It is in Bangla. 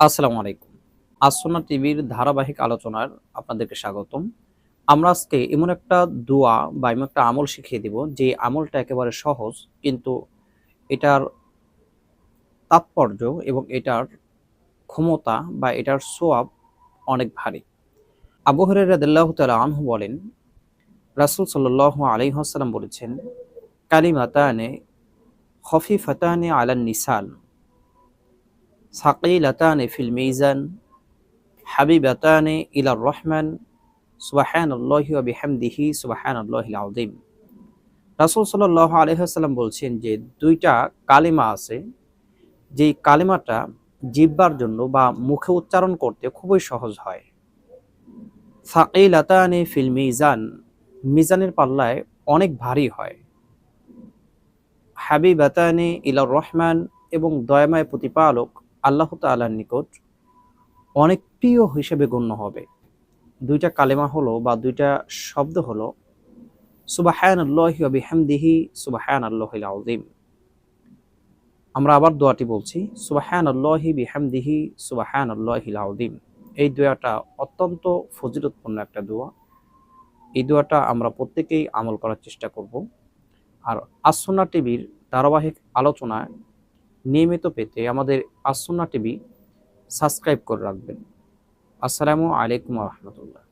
আসসালামু আলাইকুম। আসসুন্নাহ টিভির ধারাবাহিক আলোচনার আপনাদেরকে স্বাগতম। আমরা আজকে এমন একটা দোয়া বা এমন একটা আমল শিখিয়ে দিব, যে আমলটা একেবারে সহজ, কিন্তু এটার তাৎপর্য এবং এটার ক্ষমতা বা এটার সোয়াব অনেক ভারী। আবু হুরায়রা রাদিয়াল্লাহু তাআলা আনহু বলেন, রাসূল সাল্লাল্লাহু আলাইহি ওয়াসাল্লাম বলেছেন, কালিমাতানে খফিফাতানি আলান নিসান সাকিলাতানি ফিল মিজান হাবিবাতানি ইলার রহমান সুবহানাল্লাহি ওয়া বিহামদিহি সুবহানাল্লাহিল আযীম। রাসূল সাল্লাল্লাহু আলাইহি ওয়াসাল্লাম বলছেন যে দুইটা কালিমা আছে, যেই কালিমাটা জিহ্বার জন্য বা মুখে উচ্চারণ করতে খুবই সহজ হয়। সাকিলাতানি ফিল মিজান, মিজানের পাল্লায় অনেক ভারী হয়। হাবিবাতানি ইলার রহমান, এবং দয়াময় প্রতিপালক আল্লাহ তাআলার নিকট অনেক প্রিয় হিসেবে গণ্য হবে। দুইটা কালেমা হলো বা দুইটা শব্দ হলো সুবহানাল্লাহি ওয়া বিহামদিহি সুবহানাল্লাহিল আযীম। আমরা আবার দোয়াটি বলছি, সুবহানাল্লাহি বিহামদিহি সুবহানাল্লাহিল আযীম। এই দোয়াটা অত্যন্ত ফজিলতপূর্ণ একটা দোয়া। এই দোয়াটা আমরা প্রত্যেকেই আমল করার চেষ্টা করব। আর আসসুন্নাহ টিভির ধারাবাহিক আলোচনা নিয়মিত পেতে আমাদের আসসুন্নাহ টিভি সাবস্ক্রাইব করে রাখবেন। আসসালামু আলাইকুম ওয়া রাহমাতুল্লাহ।